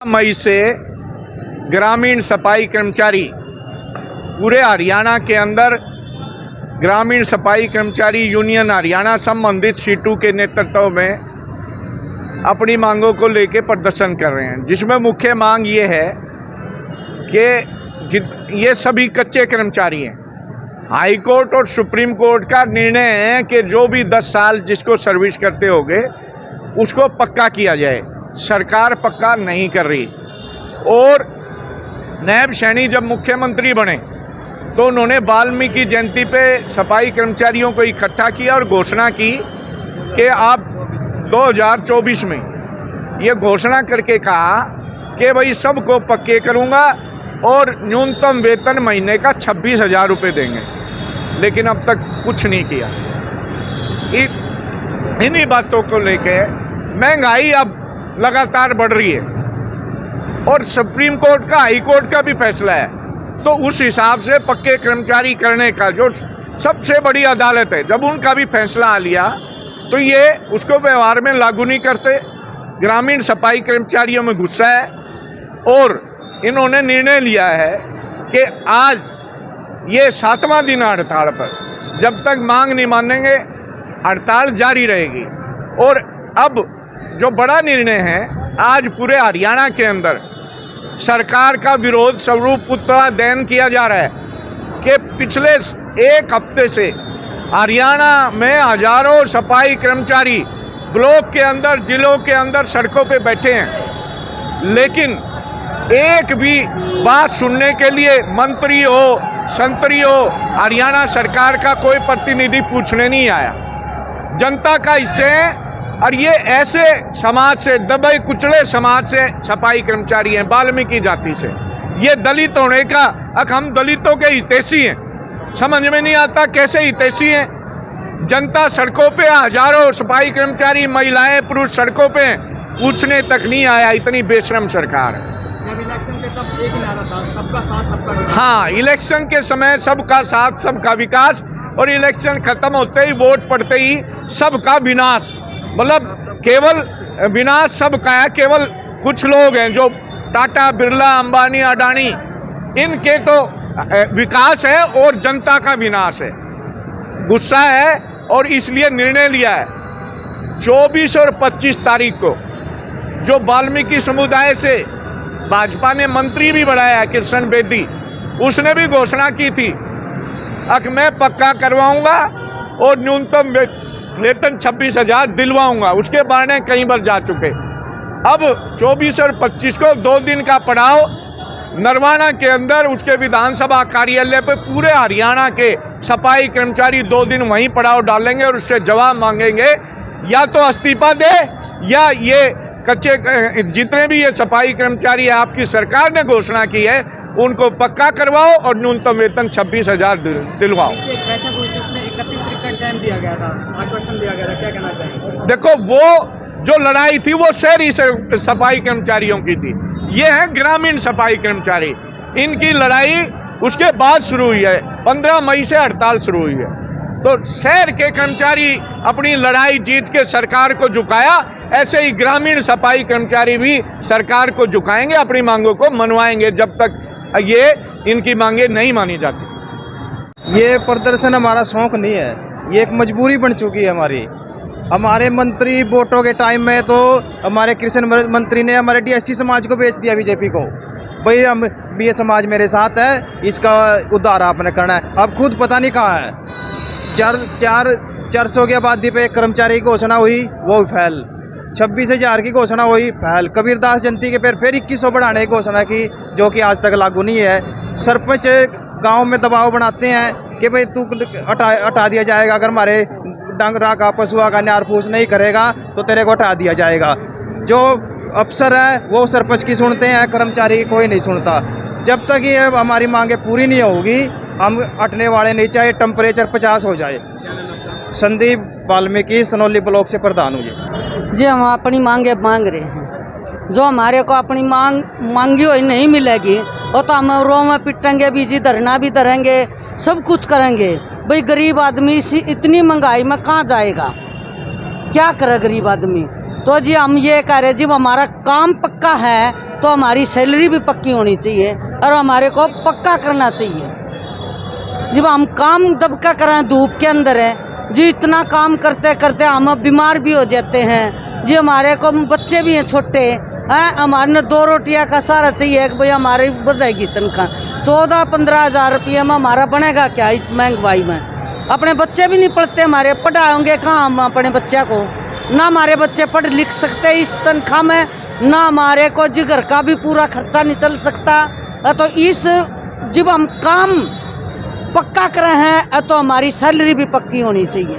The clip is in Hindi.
मई से ग्रामीण सफाई कर्मचारी पूरे हरियाणा के अंदर ग्रामीण सफाई कर्मचारी यूनियन हरियाणा संबंधित सीटू के नेतृत्व में अपनी मांगों को लेकर प्रदर्शन कर रहे हैं, जिसमें मुख्य मांग ये है कि ये सभी कच्चे कर्मचारी हैं। हाई कोर्ट और सुप्रीम कोर्ट का निर्णय है कि जो भी 10 साल जिसको सर्विस करते होंगे उसको पक्का किया जाए। सरकार पक्का नहीं कर रही। और नायब सैनी जब मुख्यमंत्री बने तो उन्होंने वाल्मीकि जयंती पे सफाई कर्मचारियों को इकट्ठा किया और घोषणा की कि आप 2024 में ये घोषणा करके कहा कि भाई सबको पक्के करूंगा और न्यूनतम वेतन महीने का 26,000 रुपये देंगे, लेकिन अब तक कुछ नहीं किया। इन्हीं बातों को लेके महंगाई अब लगातार बढ़ रही है और सुप्रीम कोर्ट का, हाई कोर्ट का भी फैसला है, तो उस हिसाब से पक्के कर्मचारी करने का जो सबसे बड़ी अदालत है, जब उनका भी फैसला आ लिया तो ये उसको व्यवहार में लागू नहीं करते। ग्रामीण सफाई कर्मचारियों में गुस्सा है और इन्होंने निर्णय लिया है कि आज ये 7वां दिन हड़ताल पर, जब तक मांग नहीं मानेंगे हड़ताल जारी रहेगी। और अब जो बड़ा निर्णय है, आज पूरे हरियाणा के अंदर सरकार का विरोध स्वरूप उत्तरादान किया जा रहा है कि पिछले एक हफ्ते से हरियाणा में हजारों सफाई कर्मचारी ब्लॉक के अंदर, जिलों के अंदर सड़कों पे बैठे हैं, लेकिन एक भी बात सुनने के लिए मंत्री हो, संतरी हो, हरियाणा सरकार का कोई प्रतिनिधि पूछने नहीं आया। जनता का हिस्से हैं और ये ऐसे समाज से, दबे कुचले समाज से सफाई कर्मचारी हैं, वाल्मीकि जाति से। ये दलित होने का, हम दलितों के हितैषी हैं, समझ में नहीं आता कैसे हितैषी हैं। जनता सड़कों पे, हजारों सफाई कर्मचारी, महिलाएं, पुरुष सड़कों पे, पूछने तक नहीं आया। इतनी बेशरम सरकार है। इलेक्शन के तब एक नारा था, सबका साथ सबका विकास। हाँ, इलेक्शन के समय सबका साथ सबका विकास, और इलेक्शन खत्म होते ही, वोट पड़ते ही सबका विनाश। मतलब केवल विनाश सबका है, केवल कुछ लोग हैं जो टाटा, बिरला, अंबानी, अडानी, इनके तो विकास है और जनता का विनाश है। गुस्सा है और इसलिए निर्णय लिया है 24 और 25 तारीख को, जो वाल्मीकि समुदाय से भाजपा ने मंत्री भी बनाया है, कृष्ण बेदी, उसने भी घोषणा की थी कि मैं पक्का करवाऊंगा और न्यूनतम वेतन 26,000 दिलवाऊंगा। उसके बारे में कई बार जा चुके। अब 24 और 25 को 2 दिन का पड़ाव नरवाना के अंदर, उसके विधानसभा कार्यालय पे पूरे हरियाणा के सफाई कर्मचारी 2 दिन वहीं पड़ाव डालेंगे और उससे जवाब मांगेंगे, या तो इस्तीफा दे या ये कच्चे जितने भी ये सफाई कर्मचारी है, आपकी सरकार ने घोषणा की है, उनको पक्का करवाओ और न्यूनतम वेतन 26,000 दिलवाओ। एक बैठक हुई जिसमें 31 तारीख का टाइम दिया गया था, आश्वासन दिया गया था, क्या कहना चाहिए? देखो, वो जो लड़ाई थी वो शहरी सफाई कर्मचारियों की थी, ये है ग्रामीण सफाई कर्मचारी। इनकी लड़ाई उसके बाद शुरू हुई है, 15 मई से हड़ताल शुरू हुई है। तो शहर के कर्मचारी अपनी लड़ाई जीत के सरकार को झुकाया, ऐसे ही ग्रामीण सफाई कर्मचारी भी सरकार को झुकाएंगे, अपनी मांगों को मनवाएंगे जब तक ये इनकी मांगे नहीं मानी जाती। ये प्रदर्शन हमारा शौक नहीं है, ये एक मजबूरी बन चुकी है हमारी। हमारे मंत्री वोटों के टाइम में तो हमारे कृष्ण मंत्री ने हमारे DSC समाज को बेच दिया बीजेपी को। भाई हम भी, ये समाज मेरे साथ है, इसका उद्धार आपने करना है। अब खुद पता नहीं कहाँ है। 400 की आबादी पे कर्मचारी की घोषणा हुई, वो फैल। 26,000 की घोषणा हुई, फैल। कबीरदास जयंती के फिर 2100 बढ़ाने की घोषणा की, जो कि आज तक लागू नहीं है। सरपंच गांव में दबाव बनाते हैं कि भाई तू हटा दिया जाएगा, अगर हमारे डांगरा का, पशुआ का न्यार फूस नहीं करेगा तो तेरे को हटा दिया जाएगा। जो अफसर है वो सरपंच की सुनते हैं, कर्मचारी की कोई नहीं सुनता। जब तक ये हमारी मांगे पूरी नहीं होगी, हम हटने वाले नहीं, चाहे टेम्परेचर 50 हो जाए। संदीप वाल्मीकि, सनौली ब्लॉक से प्रधान हूँ जी। हम अपनी मांगे मांग रहे हैं, जो हमारे को अपनी मांगी हुई नहीं मिलेगी वो तो हम रो में पिटेंगे भी जी, धरना भी धरेंगे, सब कुछ करेंगे। भाई गरीब आदमी इतनी महंगाई में कहाँ जाएगा, क्या करे गरीब आदमी? तो जी हम ये कह रहे जी हमारा काम पक्का है तो हमारी सैलरी भी पक्की होनी चाहिए और हमारे को पक्का करना चाहिए। जब हम काम दबका करें धूप के अंदर है जी, इतना काम करते करते हम बीमार भी हो जाते हैं जी। हमारे को बच्चे भी हैं छोटे हैं, हमारे ने 2 रोटियां का सहारा चाहिए कि भाई हमारी बढ़ेगी तनख्वाह 14-15 हज़ार रुपये में हमारा बनेगा क्या इस महंगाई में। अपने बच्चे भी नहीं पढ़ते हमारे, पढ़ाएंगे कहाँ हम अपने बच्चे को? ना हमारे बच्चे पढ़ लिख सकते इस तनख्वाह में, ना हमारे को जी घर का भी पूरा खर्चा नहीं चल सकता। तो इस जब हम काम पक्का कर रहे हैं तो हमारी सैलरी भी पक्की होनी चाहिए।